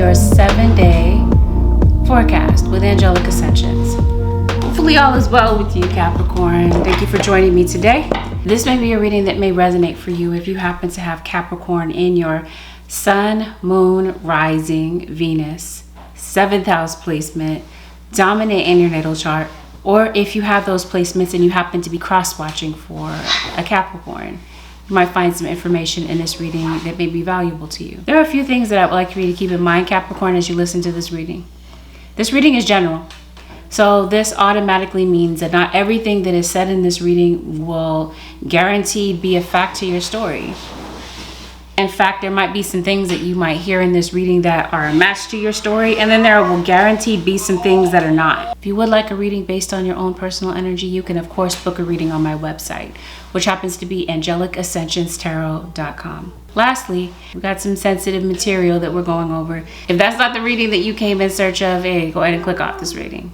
your 7-day forecast with Angelic Ascensions. Hopefully all is well with you, Capricorn. Thank you for joining me today. This may be a reading that may resonate for you if you happen to have Capricorn in your Sun, Moon, Rising, Venus, 7th house placement, dominant in your natal chart, or if you have those placements and you happen to be cross-watching for a Capricorn. You might find some information in this reading that may be valuable to you. There are a few things that I would like for you to keep in mind, Capricorn, as you listen to this reading. This reading is general. So this automatically means that not everything that is said in this reading will guaranteed be a fact to your story. In fact, there might be some things that you might hear in this reading that are a match to your story, and then there will guaranteed be some things that are not. If you would like a reading based on your own personal energy, you can of course book a reading on my website, which happens to be AngelicAscensionsTarot.com. Lastly, we got some sensitive material that we're going over. If that's not the reading that you came in search of, hey, go ahead and click off this reading.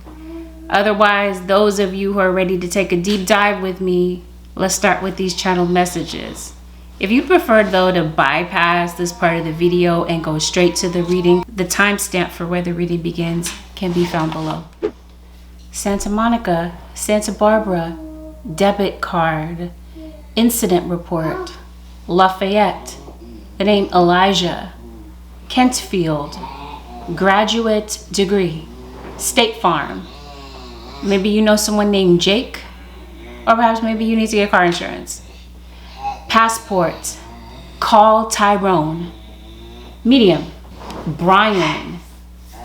Otherwise, those of you who are ready to take a deep dive with me, let's start with these channeled messages. If you prefer, though, to bypass this part of the video and go straight to the reading, the timestamp for where the reading begins can be found below. Santa Monica, Santa Barbara, debit card, incident report, Lafayette, the name Elijah, Kentfield, graduate degree, State Farm. Maybe you know someone named Jake, or perhaps maybe you need to get car insurance. Passport, call Tyrone, medium, Brian,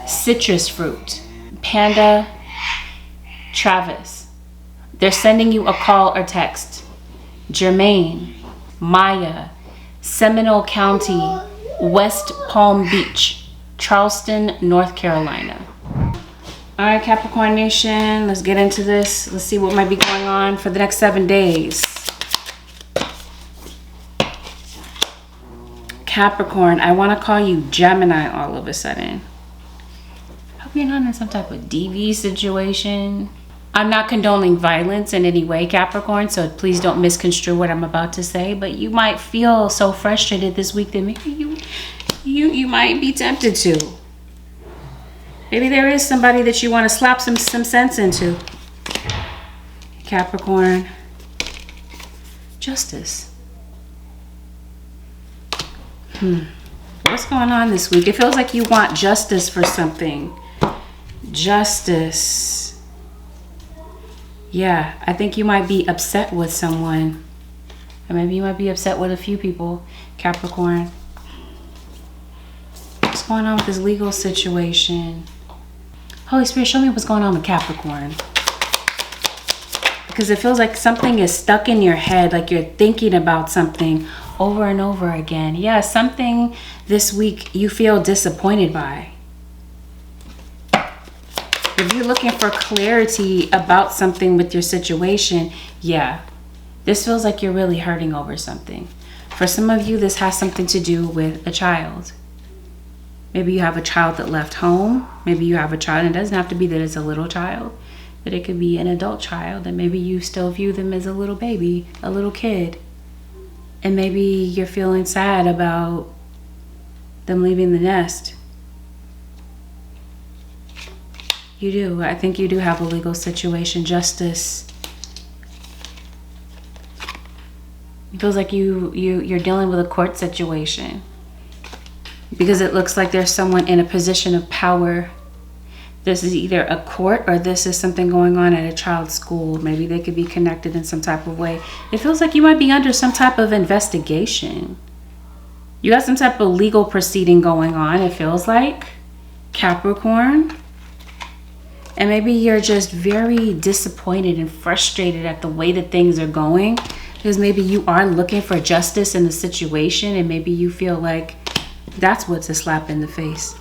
citrus fruit, Panda, Travis. They're sending you a call or text. Jermaine, Maya, Seminole County, West Palm Beach, Charleston, North Carolina. All right, Capricorn Nation, let's get into this. Let's see what might be going on for the next 7 days. Capricorn, I want to call you Gemini all of a sudden. Hope you're not in some type of DV situation. I'm not condoning violence in any way, Capricorn, so please don't misconstrue what I'm about to say, but you might feel so frustrated this week that maybe you might be tempted to. Maybe there is somebody that you want to slap some sense into. Capricorn, justice. What's going on this week? It feels like you want justice for something. Justice. Yeah, I think you might be upset with someone. Or maybe you might be upset with a few people, Capricorn. What's going on with this legal situation? Holy Spirit, show me what's going on with Capricorn. Because it feels like something is stuck in your head, like you're thinking about something over and over again. Yeah, something this week you feel disappointed by. If you're looking for clarity about something with your situation, yeah, this feels like you're really hurting over something. For some of you, this has something to do with a child. Maybe you have a child that left home. Maybe you have a child, and it doesn't have to be that it's a little child, but it could be an adult child, and maybe you still view them as a little baby, a little kid. And maybe you're feeling sad about them leaving the nest. You do. I think you do have a legal situation. Justice. It feels like you're dealing with a court situation. Because it looks like there's someone in a position of power. This is either a court or this is something going on at a child's school. Maybe they could be connected in some type of way. It feels like you might be under some type of investigation. You got some type of legal proceeding going on, it feels like, Capricorn. And maybe you're just very disappointed and frustrated at the way that things are going. Because maybe you are looking for justice in the situation, and maybe you feel like that's what's a slap in the face.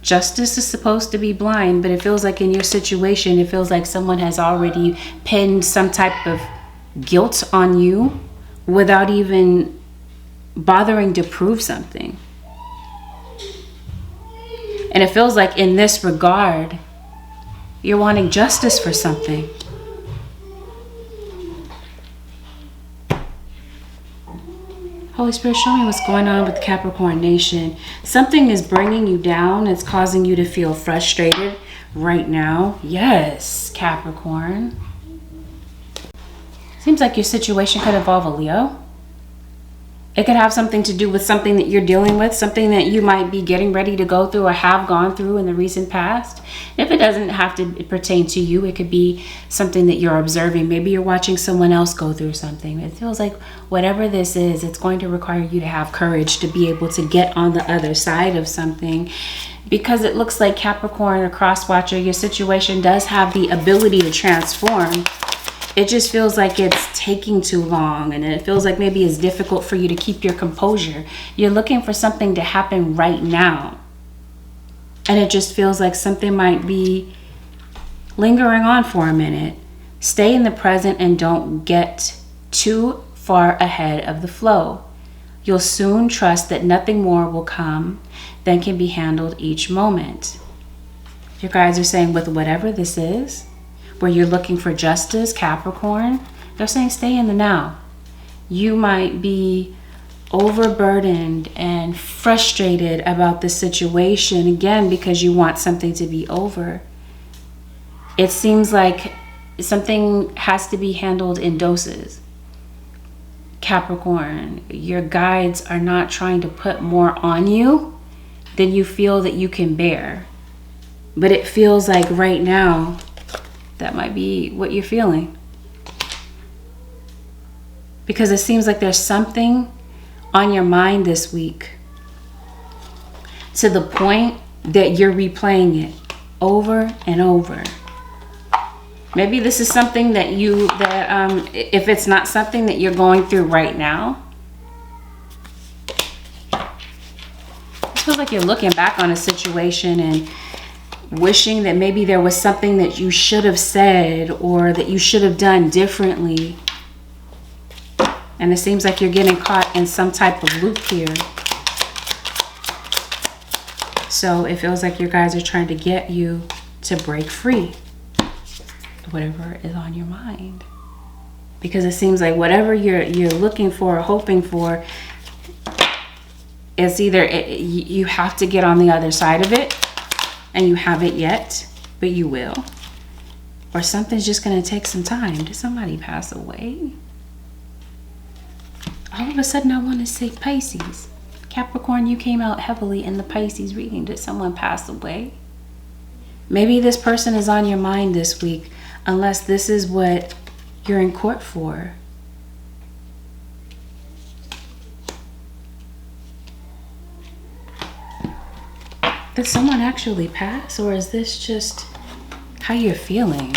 Justice is supposed to be blind, but it feels like in your situation, it feels like someone has already pinned some type of guilt on you without even bothering to prove something. And it feels like in this regard, you're wanting justice for something. Holy Spirit, show me what's going on with the Capricorn Nation. Something is bringing you down. It's causing you to feel frustrated right now. Yes, Capricorn. Seems like your situation could involve a Leo. It could have something to do with something that you're dealing with, something that you might be getting ready to go through or have gone through in the recent past. If it doesn't have to pertain to you, it could be something that you're observing. Maybe you're watching someone else go through something. It feels like whatever this is, it's going to require you to have courage to be able to get on the other side of something. Because it looks like Capricorn or Crosswatcher, your situation does have the ability to transform. It just feels like it's taking too long, and it feels like maybe it's difficult for you to keep your composure. You're looking for something to happen right now. And it just feels like something might be lingering on for a minute. Stay in the present and don't get too far ahead of the flow. You'll soon trust that nothing more will come than can be handled each moment. You guys are saying with whatever this is, where you're looking for justice, Capricorn, they're saying stay in the now. You might be overburdened and frustrated about the situation, again, because you want something to be over. It seems like something has to be handled in doses. Capricorn, your guides are not trying to put more on you than you feel that you can bear. But it feels like right now, that might be what you're feeling. Because it seems like there's something on your mind this week to the point that you're replaying it over and over. Maybe this is something that if it's not something that you're going through right now, it feels like you're looking back on a situation and wishing that maybe there was something that you should have said or that you should have done differently. And it seems like you're getting caught in some type of loop here. So it feels like your guys are trying to get you to break free of whatever is on your mind. Because it seems like whatever you're looking for or hoping for, it's either you have to get on the other side of it, and you haven't yet, but you will. Or something's just going to take some time. Did somebody pass away? All of a sudden, I want to say Pisces. Capricorn, you came out heavily in the Pisces reading. Did someone pass away? Maybe this person is on your mind this week, unless this is what you're in court for. Did someone actually pass, or is this just how you're feeling?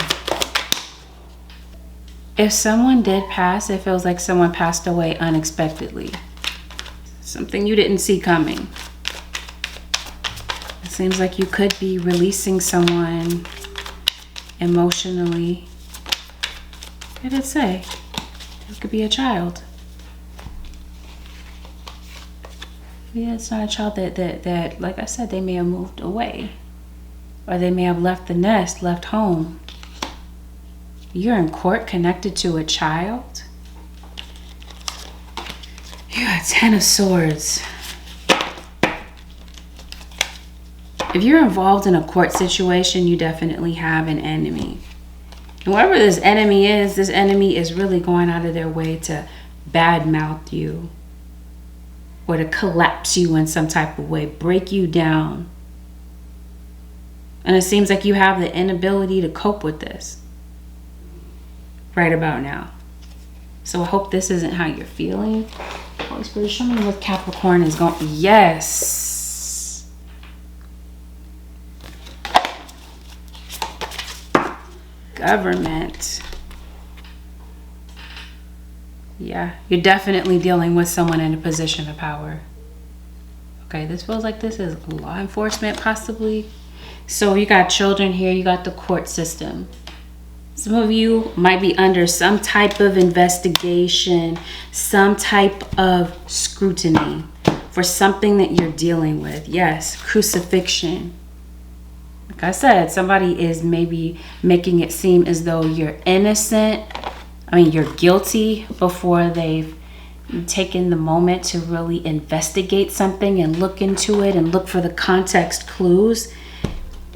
If someone did pass, it feels like someone passed away unexpectedly. Something you didn't see coming. It seems like you could be releasing someone emotionally. What did it say? It could be a child. Yeah, it's not a child that, like I said, they may have moved away. Or they may have left the nest, left home. You're in court connected to a child. You got 10 of Swords. If you're involved in a court situation, you definitely have an enemy. And whoever this enemy is really going out of their way to badmouth you. Or to collapse you in some type of way, break you down. And it seems like you have the inability to cope with this right about now. So I hope this isn't how you're feeling. Holy Spirit, show me what Capricorn is going. Yes. Government. Yeah, you're definitely dealing with someone in a position of power. Okay, this feels like this is law enforcement possibly. So you got children here, you got the court system. Some of you might be under some type of investigation, some type of scrutiny for something that you're dealing with. Yes, crucifixion. Like I said, somebody is maybe making it seem as though you're innocent. I mean, you're guilty before they've taking the moment to really investigate something and look into it and look for the context clues.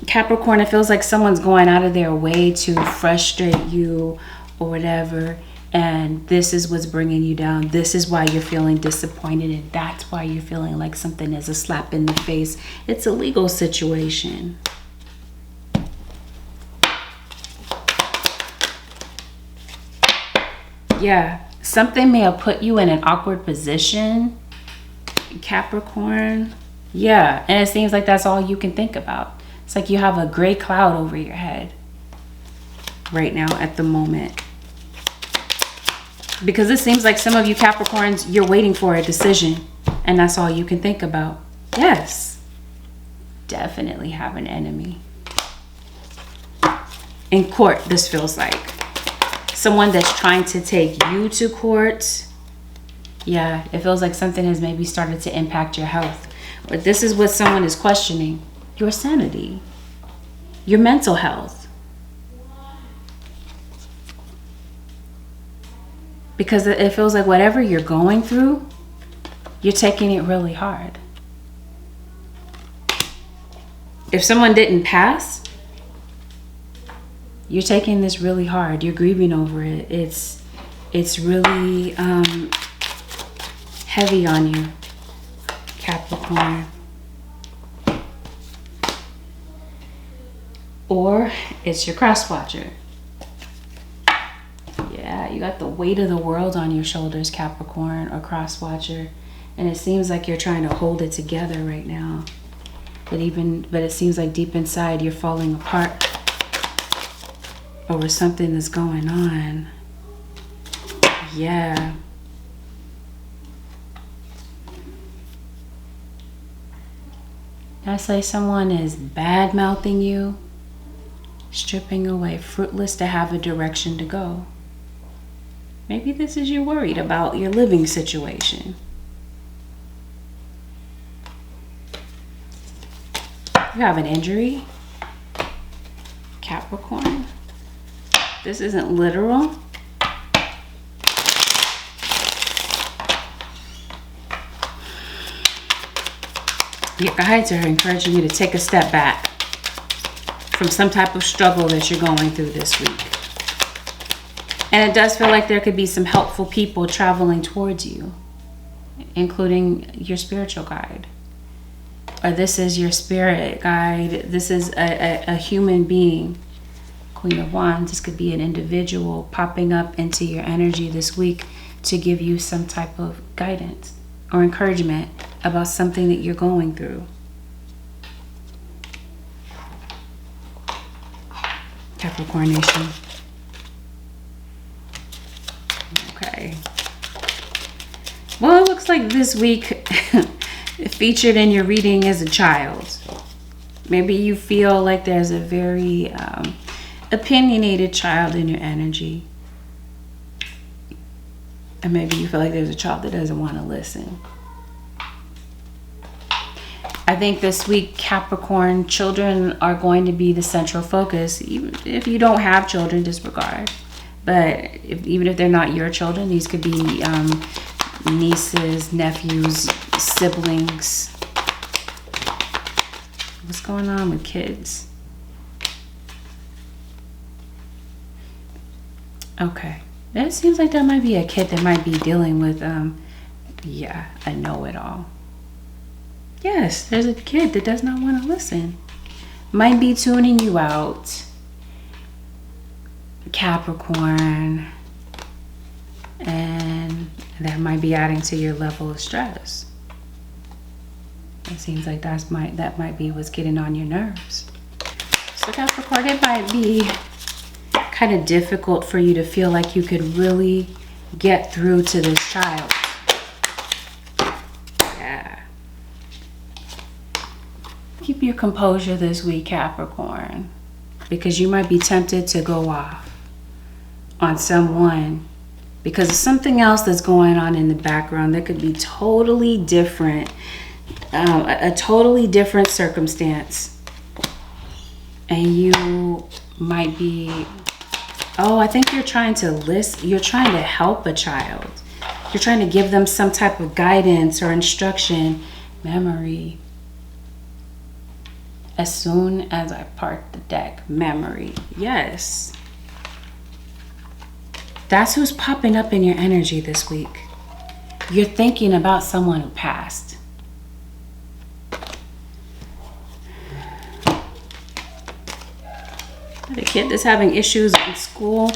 Capricorn, it feels like someone's going out of their way to frustrate you or whatever, and this is what's bringing you down. This is why you're feeling disappointed, and that's why you're feeling like something is a slap in the face. It's a legal situation. Yeah, something may have put you in an awkward position, Capricorn. Yeah, and it seems like that's all you can think about. It's like you have a gray cloud over your head right now at the moment. Because it seems like some of you Capricorns, you're waiting for a decision, and that's all you can think about. Yes, definitely have an enemy. In court, this feels like. Someone that's trying to take you to court. Yeah, it feels like something has maybe started to impact your health. But this is what someone is questioning. Your sanity. Your mental health. Because it feels like whatever you're going through, you're taking it really hard. If someone didn't pass, you're taking this really hard. You're grieving over it. It's really heavy on you, Capricorn. Or it's your cross watcher. Yeah, you got the weight of the world on your shoulders, Capricorn or cross watcher. And it seems like you're trying to hold it together right now. But it seems like deep inside you're falling apart over something that's going on. Yeah. I say someone is bad-mouthing you, stripping away, fruitless to have a direction to go. Maybe this is you worried about your living situation. You have an injury, Capricorn. This isn't literal. Your guides are encouraging you to take a step back from some type of struggle that you're going through this week. And it does feel like there could be some helpful people traveling towards you, including your spiritual guide. Or this is your spirit guide. This is a human being. Queen of Wands, this could be an individual popping up into your energy this week to give you some type of guidance or encouragement about something that you're going through. Capricorn Nation. Okay. Well, it looks like this week featured in your reading is a child. Maybe you feel like there's a very opinionated child in your energy. And maybe you feel like there's a child that doesn't want to listen. I think this week, Capricorn, children are going to be the central focus. Even if you don't have children, disregard. But even if they're not your children, these could be nieces, nephews, siblings. What's going on with kids? Okay. It seems like that might be a kid that might be dealing with, yeah, a know-it-all. Yes, there's a kid that does not want to listen. Might be tuning you out, Capricorn. And that might be adding to your level of stress. It seems like that might be what's getting on your nerves. So Capricorn, it might be kind of difficult for you to feel like you could really get through to this child. Yeah. Keep your composure this week, Capricorn, because you might be tempted to go off on someone because of something else that's going on in the background that could be totally different, a totally different circumstance. And you might be, oh, I think you're trying to listen. You're trying to help a child. You're trying to give them some type of guidance or instruction. Memory. As soon as I part the deck, memory. Yes. That's who's popping up in your energy this week. You're thinking about someone who passed. The kid that's having issues in school.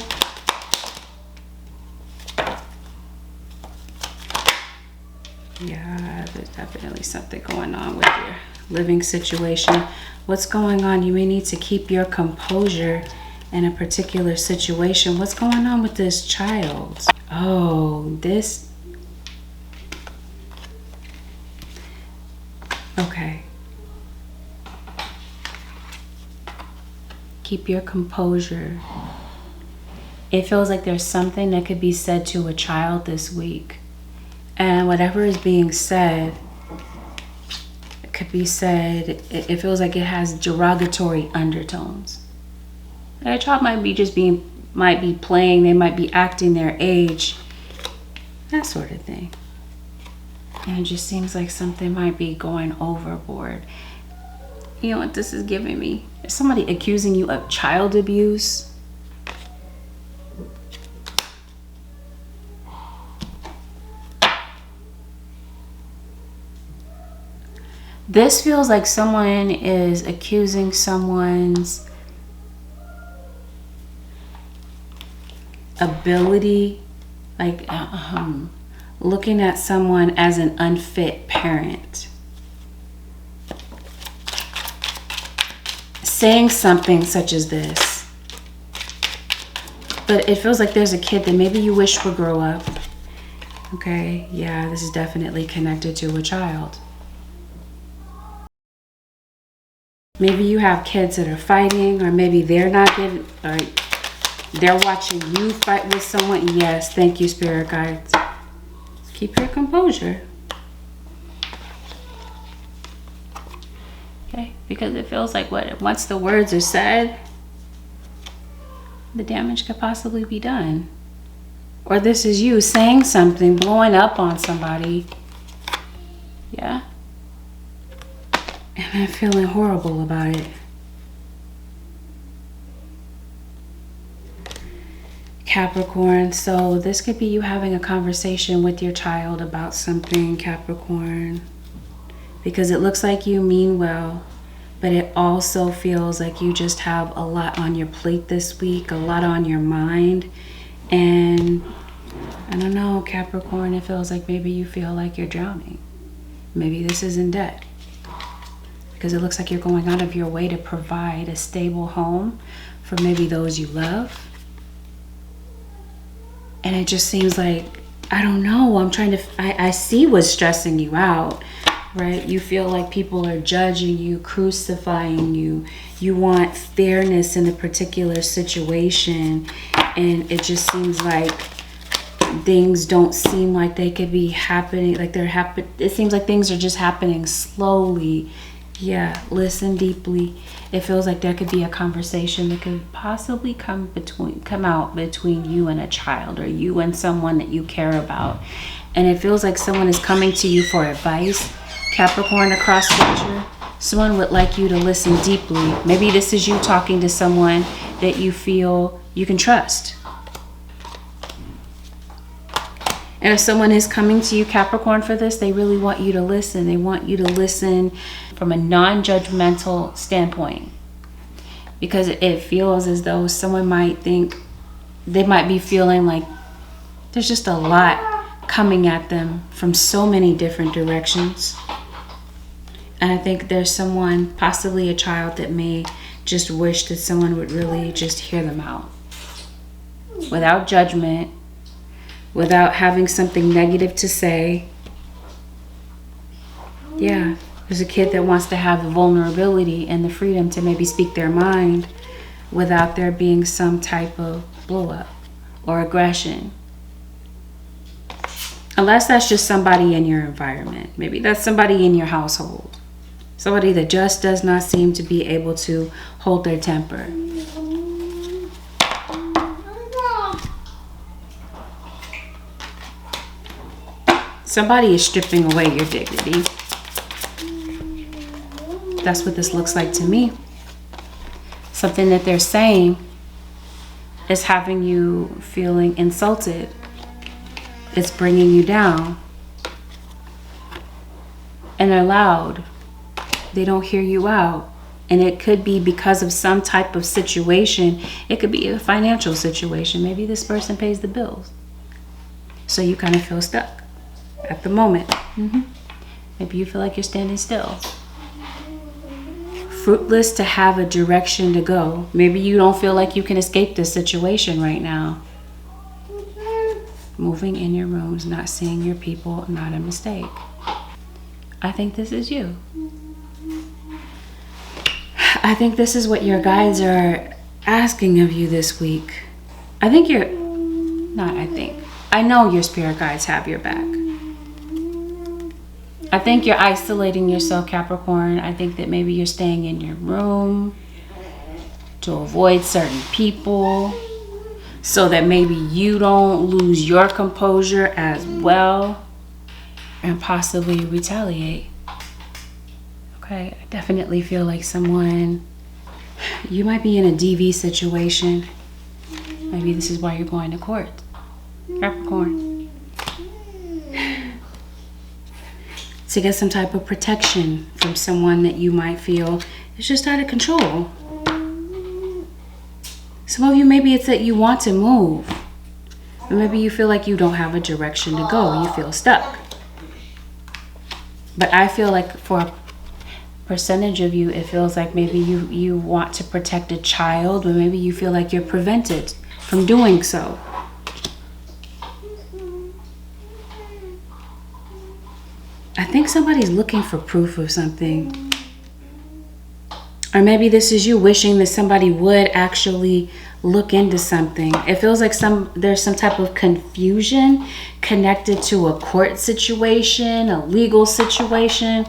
Yeah, there's definitely something going on with your living situation. What's going on? You may need to keep your composure in a particular situation. What's going on with this child? Oh, this. Okay. Keep your composure. It feels like there's something that could be said to a child this week. And whatever is being said, it could be said, it feels like it has derogatory undertones. A child might be playing, they might be acting their age, that sort of thing. And it just seems like something might be going overboard. You know what this is giving me? Is somebody accusing you of child abuse? This feels like someone is accusing someone's ability, like looking at someone as an unfit parent. Saying something such as this. But it feels like there's a kid that maybe you wish would grow up. Okay, yeah, this is definitely connected to a child. Maybe you have kids that are fighting, or maybe they're not getting, or they're watching you fight with someone. Yes, thank you, spirit guides. Keep your composure. Okay, because it feels like once the words are said, the damage could possibly be done. Or this is you saying something, blowing up on somebody. Yeah. And I'm feeling horrible about it. Capricorn, so this could be you having a conversation with your child about something, Capricorn. Because it looks like you mean well, but it also feels like you just have a lot on your plate this week, a lot on your mind. And I don't know, Capricorn, it feels like maybe you feel like you're drowning. Maybe this is in debt. Because it looks like you're going out of your way to provide a stable home for maybe those you love. And it just seems like, I don't know, I see what's stressing you out, right? You feel like people are judging you, crucifying you. You want fairness in a particular situation. And it just seems like things don't seem like they could be happening, it seems like things are just happening slowly. Yeah, listen deeply. It feels like there could be a conversation that could possibly come out between you and a child, or you and someone that you care about. And it feels like someone is coming to you for advice. Capricorn across scripture. Someone would like you to listen deeply. Maybe this is you talking to someone that you feel you can trust. And if someone is coming to you, Capricorn, for this, they really want you to listen. They want you to listen from a non-judgmental standpoint. Because it feels as though someone might think, they might be feeling like there's just a lot coming at them from so many different directions. And I think there's someone, possibly a child, that may just wish that someone would really just hear them out. Without judgment. Without having something negative to say. Yeah, there's a kid that wants to have the vulnerability and the freedom to maybe speak their mind without there being some type of blow up or aggression. Unless that's just somebody in your environment. Maybe that's somebody in your household. Somebody that just does not seem to be able to hold their temper. Somebody is stripping away your dignity. That's what this looks like to me. Something that they're saying is having you feeling insulted. It's bringing you down. And they're loud. They don't hear you out. And it could be because of some type of situation. It could be a financial situation. Maybe this person pays the bills. So you kind of feel stuck at the moment. Maybe you feel like you're standing still. Fruitless to have a direction to go. Maybe you don't feel like you can escape this situation right now. Moving in your rooms, not seeing your people, not a mistake. I think this is you. I think this is what your guides are asking of you this week. I know your spirit guides have your back. I think you're isolating yourself, Capricorn. I think that maybe you're staying in your room to avoid certain people so that maybe you don't lose your composure as well and possibly retaliate. Okay, I definitely feel like you might be in a DV situation. Maybe this is why you're going to court, Capricorn. To get some type of protection from someone that you might feel is just out of control. Some of you, maybe it's that you want to move. Or maybe you feel like you don't have a direction to go. You feel stuck. But I feel like for a percentage of you, it feels like maybe you want to protect a child, or maybe you feel like you're prevented from doing so. I think somebody's looking for proof of something. Or maybe this is you wishing that somebody would actually look into something. It feels like there's some type of confusion connected to a court situation, a legal situation,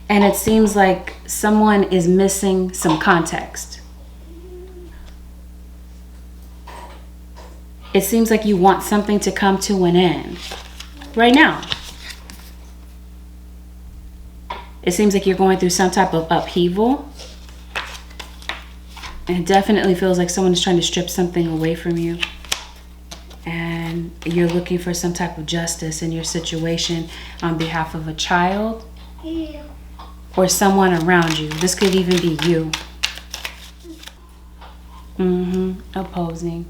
and it seems like someone is missing some context. It seems like you want something to come to an end right now. It seems like you're going through some type of upheaval. And it definitely feels like someone is trying to strip something away from you. And you're looking for some type of justice in your situation on behalf of a child or someone around you. This could even be you. Opposing.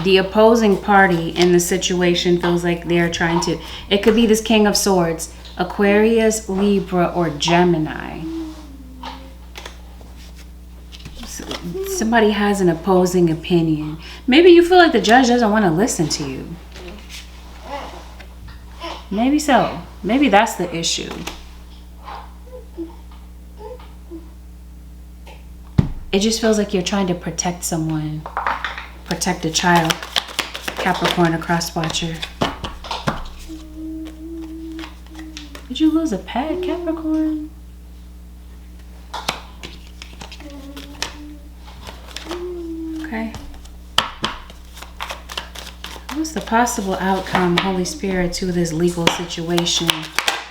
The opposing party in the situation feels like they're trying to... It could be this King of Swords, Aquarius, Libra, or Gemini. Somebody has an opposing opinion. Maybe you feel like the judge doesn't want to listen to you. Maybe so. Maybe that's the issue. It just feels like you're trying to protect someone. Protect a child. Capricorn, a cross watcher. Did you lose a pet, Capricorn? Okay. What's the possible outcome, Holy Spirit, to this legal situation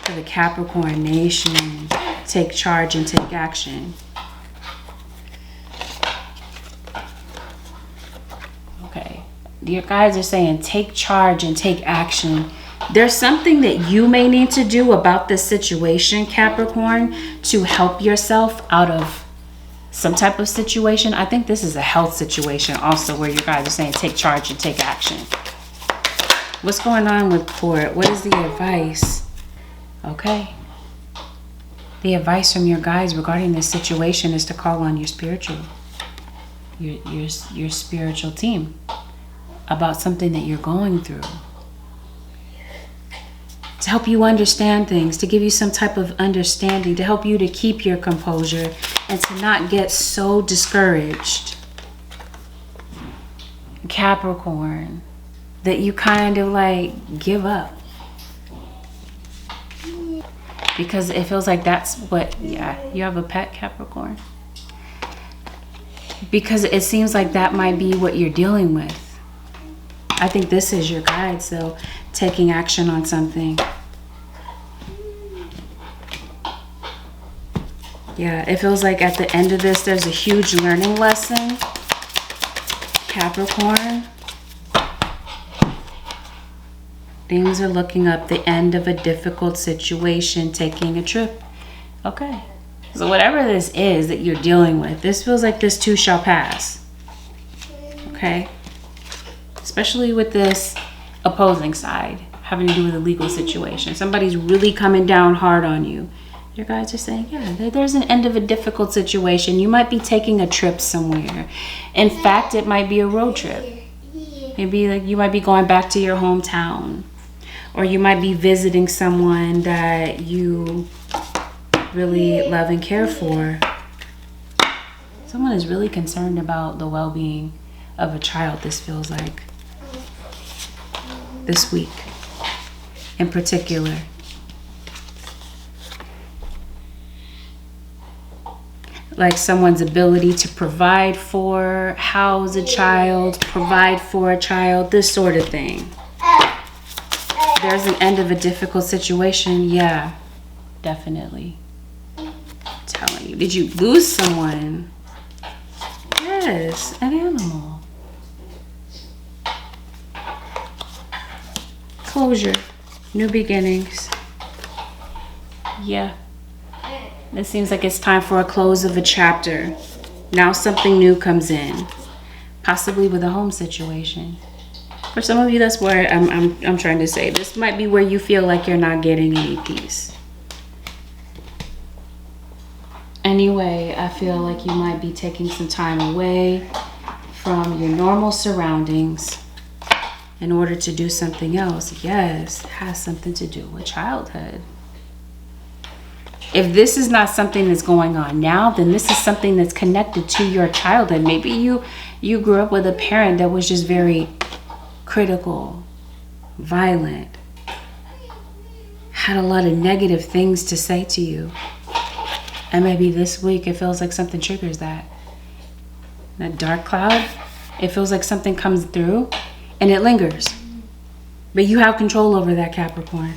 for the Capricorn nation? Take charge and take action. Okay. Your guides are saying take charge and take action. There's something that you may need to do about this situation, Capricorn, to help yourself out of some type of situation. I think this is a health situation also where you guys are saying take charge and take action. What's going on with court? What is the advice? Okay. The advice from your guides regarding this situation is to call on your spiritual team about something that you're going through. To help you understand things, to give you some type of understanding, to help you to keep your composure and to not get so discouraged, Capricorn, that you kind of like give up. Because it feels like that's what, yeah, you have a pet, Capricorn. Because it seems like that might be what you're dealing with. I think this is your guide. So taking action on something. Yeah, it feels like at the end of this, there's a huge learning lesson. Capricorn. Things are looking up, the end of a difficult situation, taking a trip. Okay. So whatever this is that you're dealing with, this feels like this too shall pass. Okay. Especially with this opposing side having to do with a legal situation. Somebody's really coming down hard on you. Your guys are saying, yeah, there's an end of a difficult situation. You might be taking a trip somewhere. In fact, it might be a road trip. Maybe like you might be going back to your hometown. Or you might be visiting someone that you really love and care for. Someone is really concerned about the well-being of a child, this feels like. This week in particular. Like someone's ability to provide for, house a child, provide for a child, this sort of thing. There's an end of a difficult situation. Yeah, definitely. I'm telling you. Did you lose someone? Yes, an animal. Closure. New beginnings. Yeah. It seems like it's time for a close of a chapter. Now something new comes in. Possibly with a home situation. For some of you, that's where I'm trying to say. This might be where you feel like you're not getting any peace. Anyway, I feel like you might be taking some time away from your normal surroundings in order to do something else. Yes, it has something to do with childhood. If this is not something that's going on now, then this is something that's connected to your childhood. Maybe you grew up with a parent that was just very critical, violent, had a lot of negative things to say to you. And maybe this week it feels like something triggers that. That dark cloud, it feels like something comes through and it lingers. But you have control over that, Capricorn,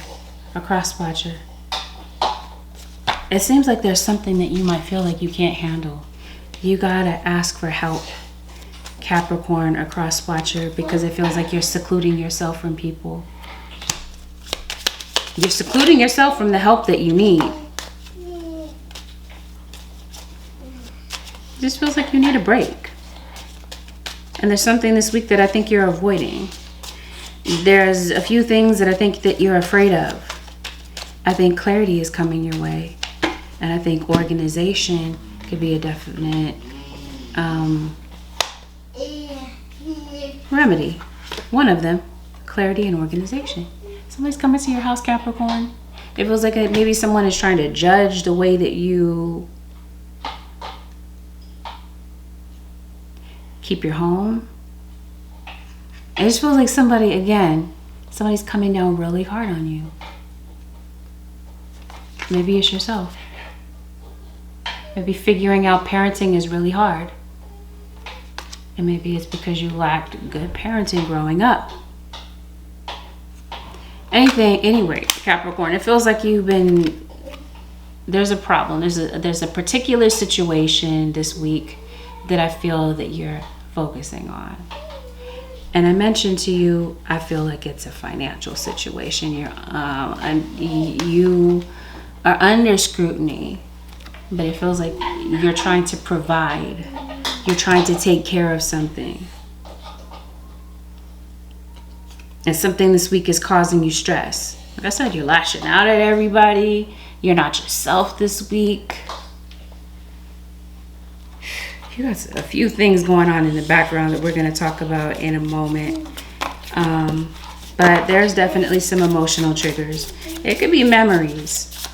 a cross watcher. It seems like there's something that you might feel like you can't handle. You gotta ask for help, Capricorn, a cross watcher, because it feels like you're secluding yourself from people. You're secluding yourself from the help that you need. It just feels like you need a break. And there's something this week that I think you're avoiding. There's a few things that I think that you're afraid of. I think clarity is coming your way. And I think organization could be a definite remedy. One of them, clarity and organization. Somebody's coming to your house, Capricorn. It feels like maybe someone is trying to judge the way that you keep your home. It just feels like somebody's coming down really hard on you. Maybe it's yourself. Maybe figuring out parenting is really hard. And maybe it's because you lacked good parenting growing up. Anyway, Capricorn, it feels like there's a problem. There's a particular situation this week that I feel that you're focusing on. And I mentioned to you, I feel like it's a financial situation. You are under scrutiny, but it feels like you're trying to provide. You're trying to take care of something. And something this week is causing you stress. Like I said, you're lashing out at everybody. You're not yourself this week. You got a few things going on in the background that we're going to talk about in a moment. But there's definitely some emotional triggers. It could be memories.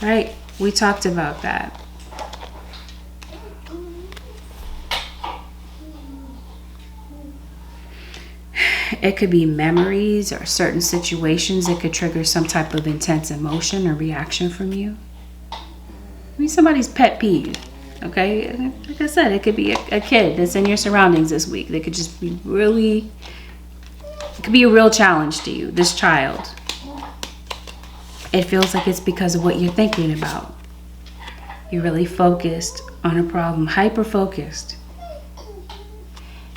Right? We talked about that. It could be memories or certain situations that could trigger some type of intense emotion or reaction from you. Maybe somebody's pet peeve. Okay, like I said, it could be a kid that's in your surroundings this week. They could just be really could be a real challenge to you, this child. It feels like it's because of what you're thinking about. You're really focused on a problem, hyper-focused.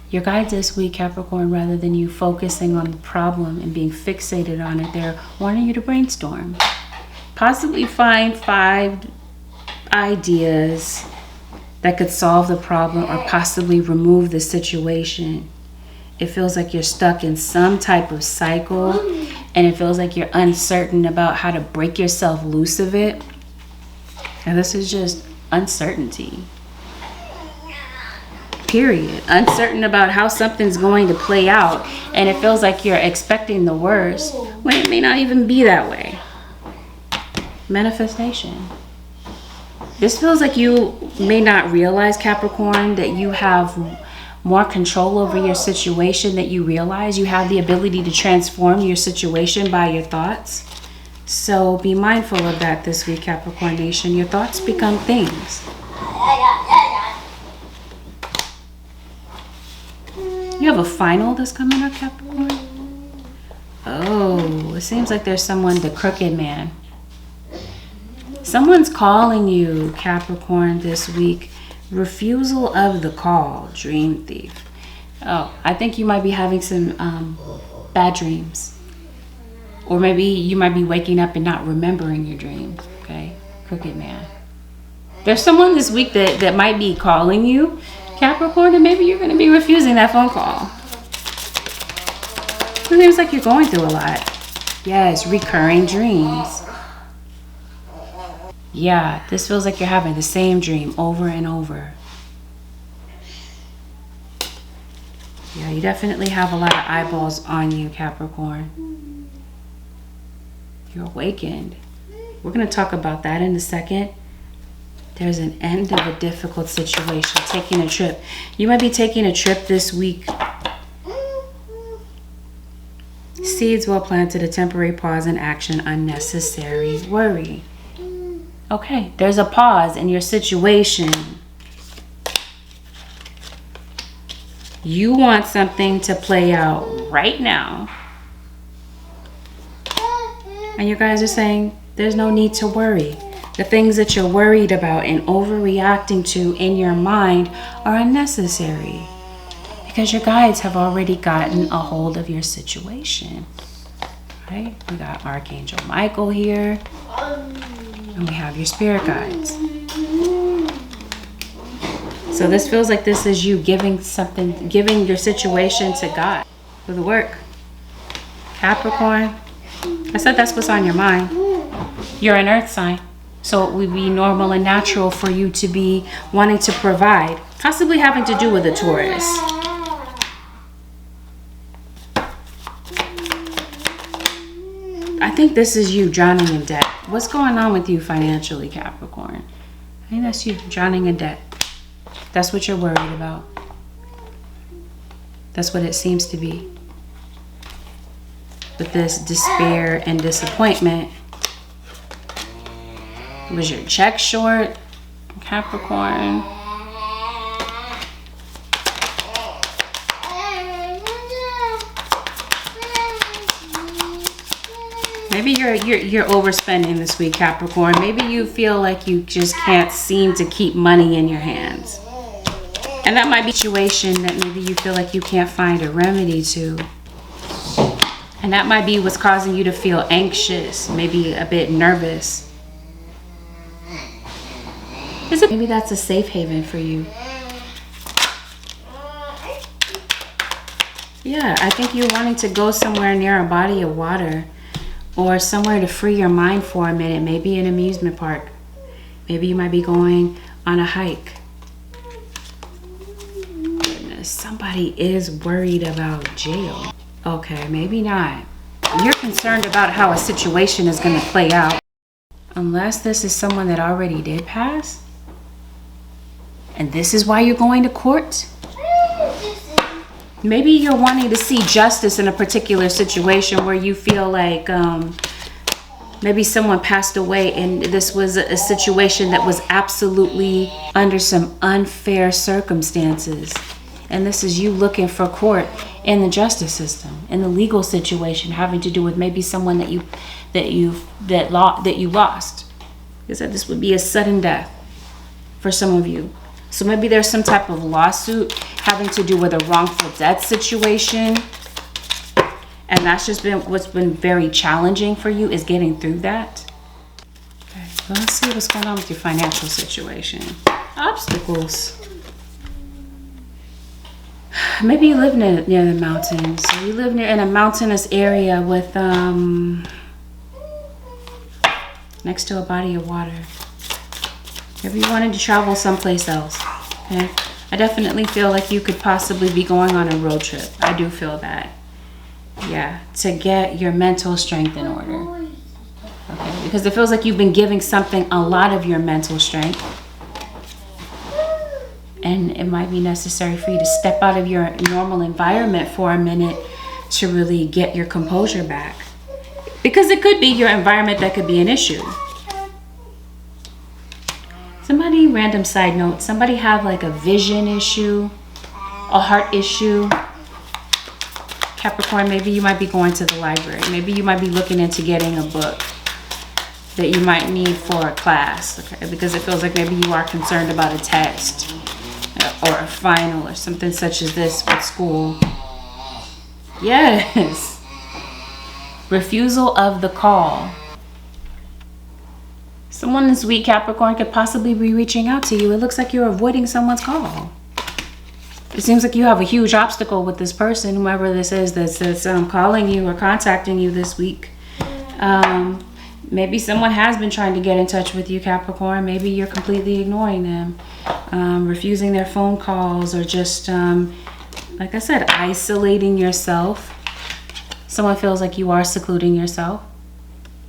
Your guides this week, Capricorn, rather than you focusing on the problem and being fixated on it, they're wanting you to brainstorm. Possibly find 5 ideas that could solve the problem or possibly remove the situation. It feels like you're stuck in some type of cycle, and it feels like you're uncertain about how to break yourself loose of it. And this is just uncertainty. Period. Uncertain about how something's going to play out, and it feels like you're expecting the worst when it may not even be that way. Manifestation. This feels like you may not realize, Capricorn, that you have more control over your situation than you realize. You have the ability to transform your situation by your thoughts. So be mindful of that this week, Capricorn Nation. Your thoughts become things. You have a final that's coming up, Capricorn? Oh, it seems like there's someone, the crooked man. Someone's calling you, Capricorn, this week. Refusal of the call, dream thief. Oh, I think you might be having some bad dreams. Or maybe you might be waking up and not remembering your dreams, okay? Crooked man. There's someone this week that might be calling you, Capricorn, and maybe you're going to be refusing that phone call. It seems like you're going through a lot. Yes, recurring dreams. Yeah, this feels like you're having the same dream over and over. Yeah, you definitely have a lot of eyeballs on you, Capricorn. You're awakened. We're going to talk about that in a second. There's an end of a difficult situation. Taking a trip. You might be taking a trip this week. Seeds well planted, a temporary pause in action, unnecessary worry. Okay, there's a pause in your situation. You want something to play out right now. And you guys are saying there's no need to worry. The things that you're worried about and overreacting to in your mind are unnecessary because your guides have already gotten a hold of your situation. Right? We got Archangel Michael here. And we have your spirit guides. So this feels like this is you giving your situation to God for the work. Capricorn, I said that's what's on your mind. You're an earth sign. So it would be normal and natural for you to be wanting to provide, possibly having to do with a Taurus. I think this is you drowning in debt. What's going on with you financially, Capricorn? I think that's you drowning in debt. That's what you're worried about. That's what it seems to be. With this despair and disappointment. Was your check short, Capricorn? Maybe you're overspending this week, Capricorn. Maybe you feel like you just can't seem to keep money in your hands. And that might be a situation that maybe you feel like you can't find a remedy to. And that might be what's causing you to feel anxious, maybe a bit nervous. Maybe that's a safe haven for you. Yeah, I think you're wanting to go somewhere near a body of water or somewhere to free your mind for a minute. Maybe an amusement park. Maybe you might be going on a hike. Goodness, somebody is worried about jail. Okay, maybe not. You're concerned about how a situation is going to play out. Unless this is someone that already did pass. And this is why you're going to court. Maybe you're wanting to see justice in a particular situation where you feel like maybe someone passed away and this was a situation that was absolutely under some unfair circumstances. And this is you looking for court in the justice system, in the legal situation, having to do with maybe someone that you lost. Because this would be a sudden death for some of you. So maybe there's some type of lawsuit having to do with a wrongful death situation. And that's just been what's been very challenging for you, is getting through that. Okay, well, let's see what's going on with your financial situation. Obstacles. Maybe you live near the mountains. Or you live in a mountainous area with next to a body of water. Maybe you wanted to travel someplace else. Okay, I definitely feel like you could possibly be going on a road trip. I do feel that. Yeah, to get your mental strength in order. Okay, because it feels like you've been giving something a lot of your mental strength. And it might be necessary for you to step out of your normal environment for a minute to really get your composure back. Because it could be your environment that could be an issue. Somebody, random side note, somebody have like a vision issue, a heart issue. Capricorn, maybe you might be going to the library. Maybe you might be looking into getting a book that you might need for a class. Okay, because it feels like maybe you are concerned about a test or a final or something such as this with school. Yes. Refusal of the call. Someone this week, Capricorn, could possibly be reaching out to you. It looks like you're avoiding someone's call. It seems like you have a huge obstacle with this person, whoever this is that's calling you or contacting you this week. Maybe someone has been trying to get in touch with you, Capricorn. Maybe you're completely ignoring them, refusing their phone calls, or just, like I said, isolating yourself. Someone feels like you are secluding yourself.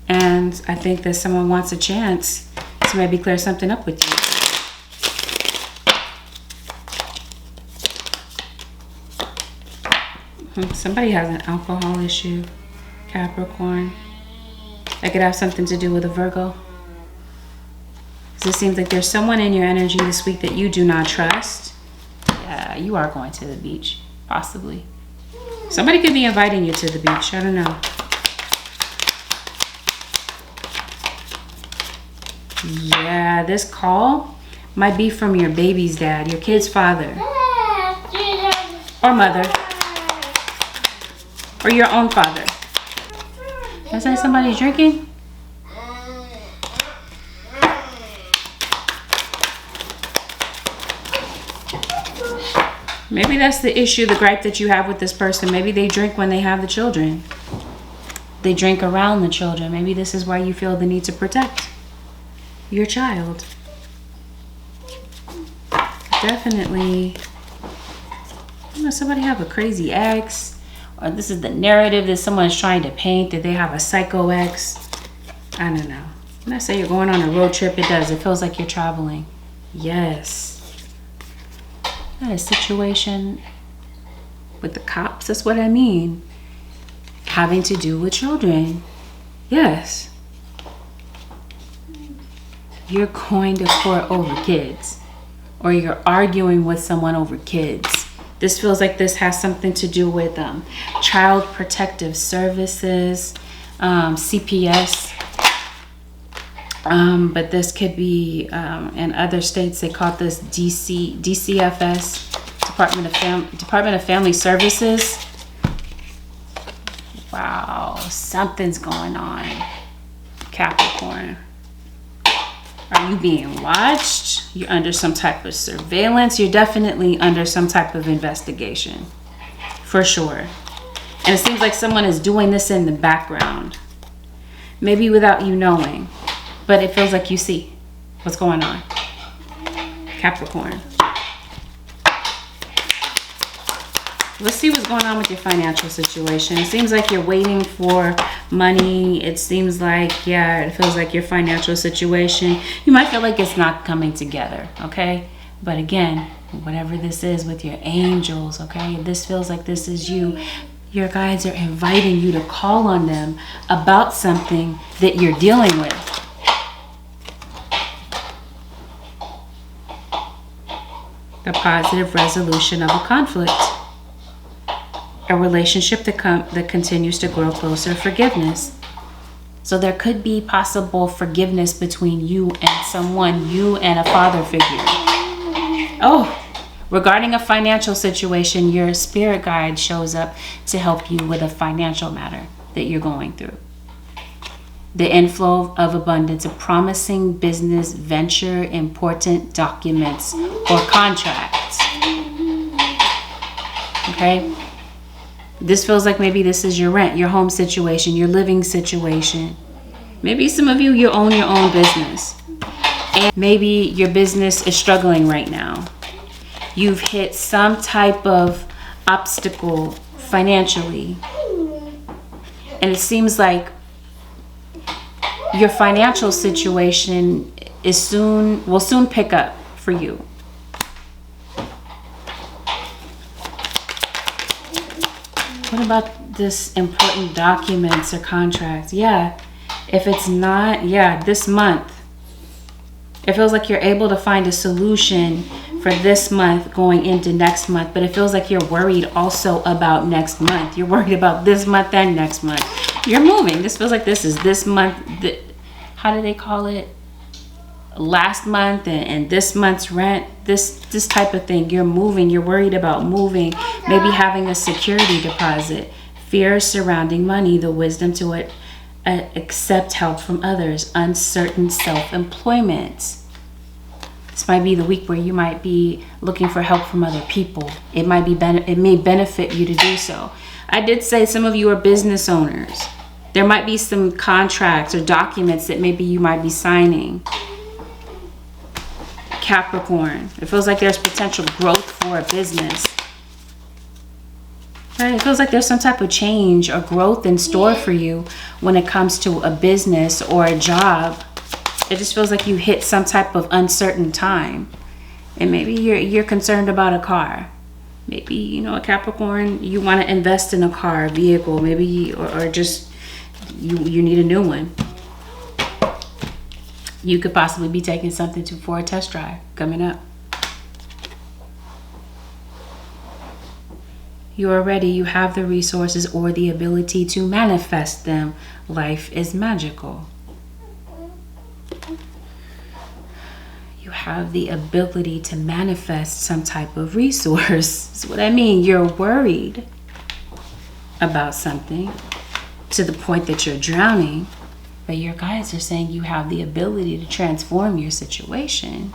And I think that someone wants a chance to maybe clear something up with you. Somebody has an alcohol issue, Capricorn. That could have something to do with a Virgo. It seems like there's someone in your energy this week that you do not trust. Yeah, you are going to the beach, possibly. Somebody could be inviting you to the beach. I don't know. Yeah, this call might be from your baby's dad, your kid's father. Or mother. Or your own father. Is that somebody drinking? Maybe that's the issue, the gripe that you have with this person. Maybe they drink when they have the children. They drink around the children. Maybe this is why you feel the need to protect your child. Definitely. You know, somebody have a crazy ex. Or this is the narrative that someone is trying to paint. Did they have a psycho ex? I don't know. When I say you're going on a road trip, it does. It feels like you're traveling. Yes. A situation with the cops. That's what I mean. Having to do with children. Yes. You're going to court over kids. Or you're arguing with someone over kids. This feels like this has something to do with Child Protective Services, CPS. But this could be, in other states, they call this DCFS, Department of Family Services. Wow, something's going on, Capricorn. Are you being watched? You're under some type of surveillance. You're definitely under some type of investigation. For sure. And it seems like someone is doing this in the background. Maybe without you knowing. But it feels like you see what's going on. Capricorn. Let's see what's going on with your financial situation. It seems like you're waiting for money. It seems like, yeah, it feels like your financial situation, you might feel like it's not coming together, okay? But again, whatever this is with your angels, okay? This feels like this is you. Your guides are inviting you to call on them about something that you're dealing with. The positive resolution of a conflict. A relationship that continues to grow closer. Forgiveness. So there could be possible forgiveness between you and someone, you and a father figure. Oh, regarding a financial situation, your spirit guide shows up to help you with a financial matter that you're going through. The inflow of abundance, a promising business venture, important documents or contracts. Okay? This feels like maybe this is your rent, your home situation, your living situation. Maybe some of you own your own business. And maybe your business is struggling right now. You've hit some type of obstacle financially. And it seems like your financial situation will soon pick up for you. What about this important documents or contracts? Yeah, if it's not, this month. It feels like you're able to find a solution for this month going into next month, but it feels like you're worried also about next month. You're worried about this month and next month. You're moving. This feels like this is this month. How do they call it? Last month and this month's rent. This type of thing. You're moving. You're worried about moving. Maybe having a security deposit. Fears surrounding money. The wisdom to accept help from others. Uncertain self-employment. This might be the week where you might be looking for help from other people. It may benefit you to do so. I did say some of you are business owners. There might be some contracts or documents that maybe you might be signing. Capricorn. It feels like there's potential growth for a business. Right? It feels like there's some type of change or growth in store for you when it comes to a business or a job. It just feels like you hit some type of uncertain time. And maybe you're concerned about a car. Maybe, a Capricorn, you want to invest in a car, vehicle, maybe, or just you need a new one. You could possibly be taking something for a test drive coming up. You are ready. You have the resources or the ability to manifest them. Life is magical. You have the ability to manifest some type of resource. That's what I mean. You're worried about something to the point that you're drowning, but your guides are saying you have the ability to transform your situation.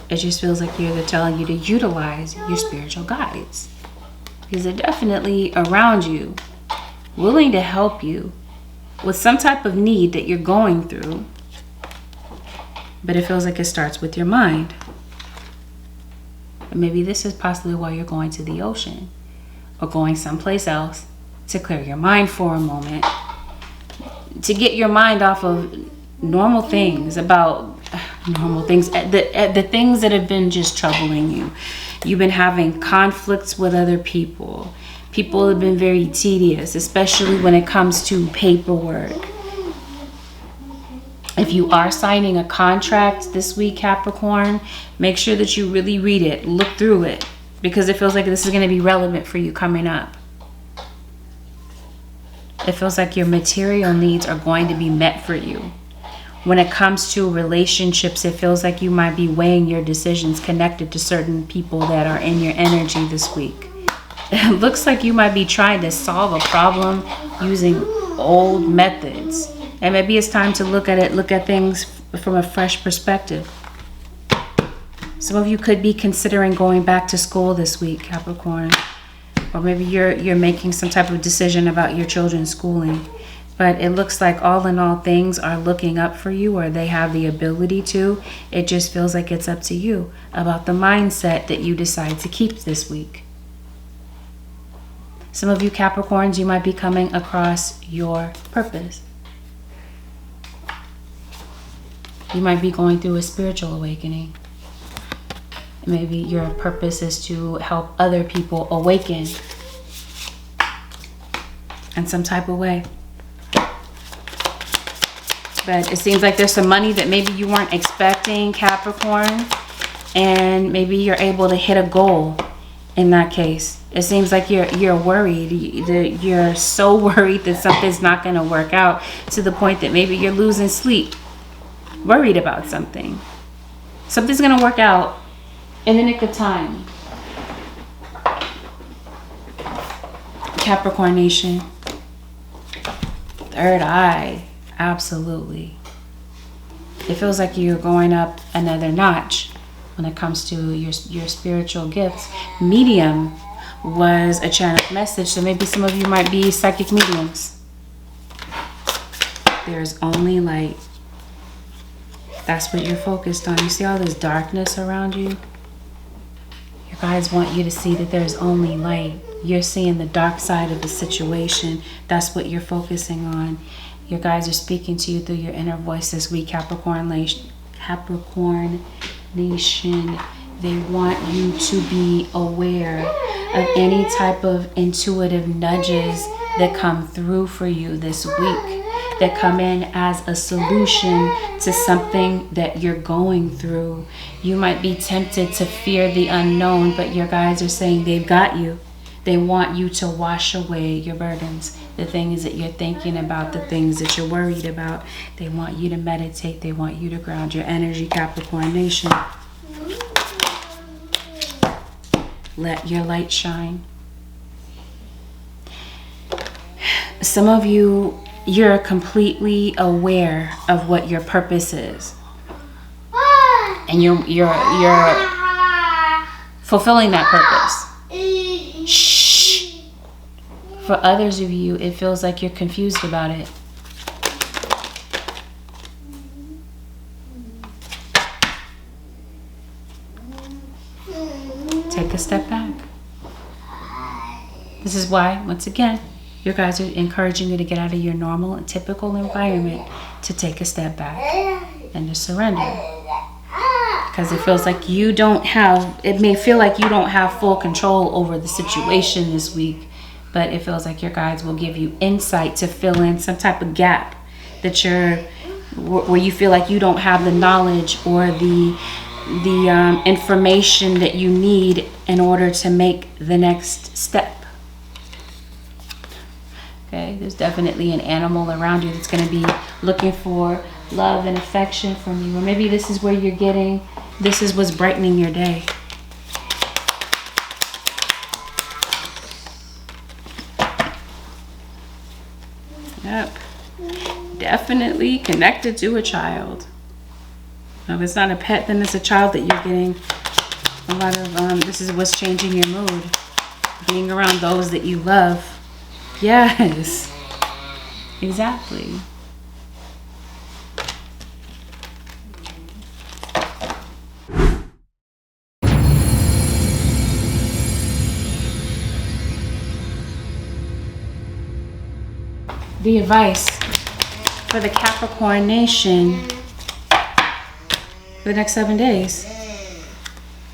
It just feels like they're telling you to utilize your spiritual guides, because they're definitely around you, willing to help you with some type of need that you're going through. But it feels like it starts with your mind. And maybe this is possibly why you're going to the ocean or going someplace else to clear your mind for a moment, to get your mind off of normal things, the things that have been just troubling you. You've been having conflicts with other people. People have been very tedious, especially when it comes to paperwork. If you are signing a contract this week, Capricorn, make sure that you really read it, look through it, because it feels like this is going to be relevant for you coming up. It feels like your material needs are going to be met for you. When it comes to relationships, it feels like you might be weighing your decisions connected to certain people that are in your energy this week. It looks like you might be trying to solve a problem using old methods. And maybe it's time to look at things from a fresh perspective. Some of you could be considering going back to school this week, Capricorn. Or maybe you're making some type of decision about your children's schooling. But it looks like all in all things are looking up for you, or they have the ability to. It just feels like it's up to you about the mindset that you decide to keep this week. Some of you Capricorns, you might be coming across your purpose. You might be going through a spiritual awakening. Maybe your purpose is to help other people awaken in some type of way. But it seems like there's some money that maybe you weren't expecting, Capricorn. and maybe you're able to hit a goal. In that case, it seems like you're worried. You're so worried that something's not going to work out, to the point that maybe you're losing sleep, worried about something. Something's going to work out in the nick of time. Capricorn Nation. Third eye. Absolutely. It feels like you're going up another notch when it comes to your spiritual gifts. Medium was a channel message, so maybe some of you might be psychic mediums. There's only light. That's what you're focused on. You see all this darkness around you? Your guides want you to see that there's only light. You're seeing the dark side of the situation. That's what you're focusing on. Your guides are speaking to you through your inner voice this week, Capricorn Nation. They want you to be aware of any type of intuitive nudges that come through for you this week, that come in as a solution to something that you're going through. You might be tempted to fear the unknown, but your guides are saying they've got you. They want you to wash away your burdens, the things that you're thinking about, the things that you're worried about. They want you to meditate. They want you to ground your energy, Capricorn Nation. Let your light shine. Some of you, you're completely aware of what your purpose is, and you're fulfilling that purpose. Shh. For others of you, it feels like you're confused about it. Take a step back. This is why, once again, your guides are encouraging you to get out of your normal and typical environment, to take a step back and to surrender. Because it feels like it may feel like you don't have full control over the situation this week, but it feels like your guides will give you insight to fill in some type of gap that where you feel like you don't have the knowledge or the information that you need in order to make the next step. Okay, there's definitely an animal around you that's going to be looking for love and affection from you. Or maybe this is where you're getting, this is what's brightening your day. Yep. Definitely connected to a child. Now, if it's not a pet, then it's a child that you're getting a lot of, this is what's changing your mood. Being around those that you love. Yes. Exactly. The advice for the Capricorn Nation for the next 7 days: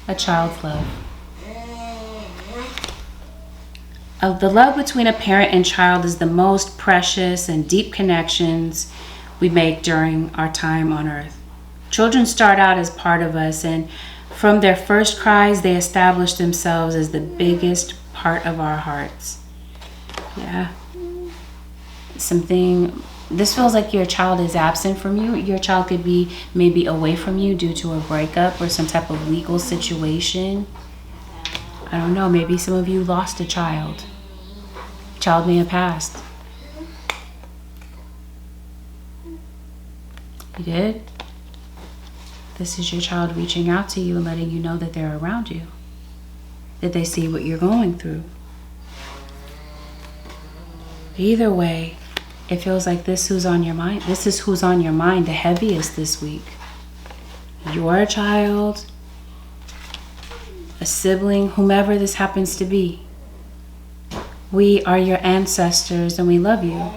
a child's love. The love between a parent and child is the most precious and deep connections we make during our time on earth. Children start out as part of us, and from their first cries, they establish themselves as the biggest part of our hearts. Yeah. This feels like your child is absent from you. Your child could be maybe away from you due to a breakup or some type of legal situation. I don't know, maybe some of you lost a child. Child may have passed. You did? This is your child reaching out to you and letting you know that they're around you, that they see what you're going through. Either way, it feels like this is who's on your mind the heaviest this week. Your child, a sibling, whomever this happens to be. We are your ancestors and we love you.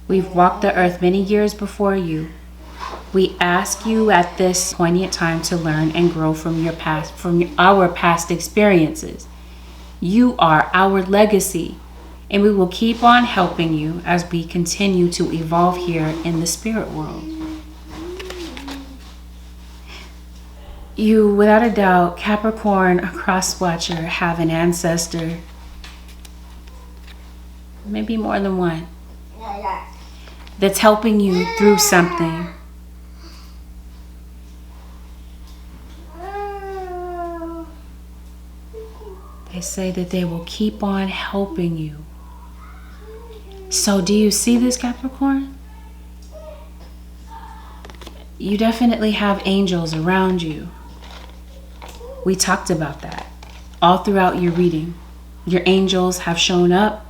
We've walked the earth many years before you. We ask you at this poignant time to learn and grow from our past experiences. You are our legacy, and we will keep on helping you as we continue to evolve here in the spirit world. You, without a doubt, Capricorn, a cross watcher, have an ancestor. Maybe more than one. That's helping you through something. They say that they will keep on helping you. So do you see this, Capricorn? You definitely have angels around you. We talked about that all throughout your reading. Your angels have shown up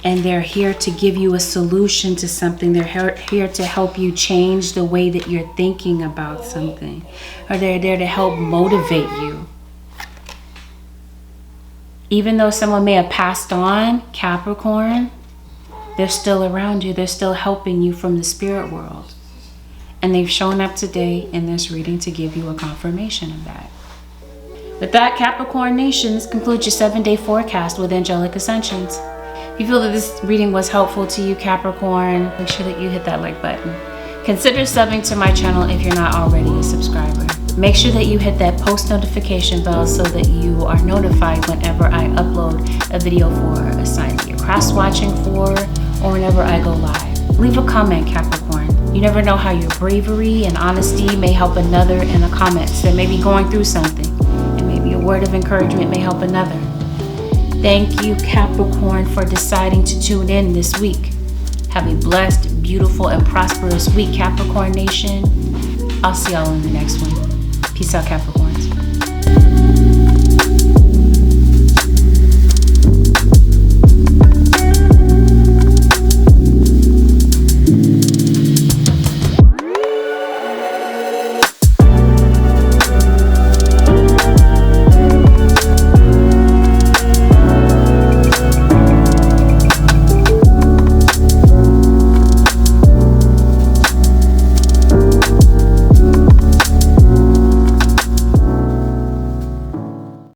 and they're here to give you a solution to something. They're here to help you change the way that you're thinking about something. Or they're there to help motivate you. Even though someone may have passed on, Capricorn, they're still around you. They're still helping you from the spirit world. And they've shown up today in this reading to give you a confirmation of that. With that, Capricorn Nation, this concludes your 7-day forecast with Angelic Ascensions. If you feel that this reading was helpful to you, Capricorn, make sure that you hit that like button. Consider subbing to my channel if you're not already a subscriber. Make sure that you hit that post notification bell so that you are notified whenever I upload a video for a sign that you're cross-watching for, or whenever I go live. Leave a comment, Capricorn. You never know how your bravery and honesty may help another in the comments that may be going through something. And maybe a word of encouragement may help another. Thank you, Capricorn, for deciding to tune in this week. Have a blessed, beautiful, and prosperous week, Capricorn Nation. I'll see y'all in the next one. Peace out, Capricorns.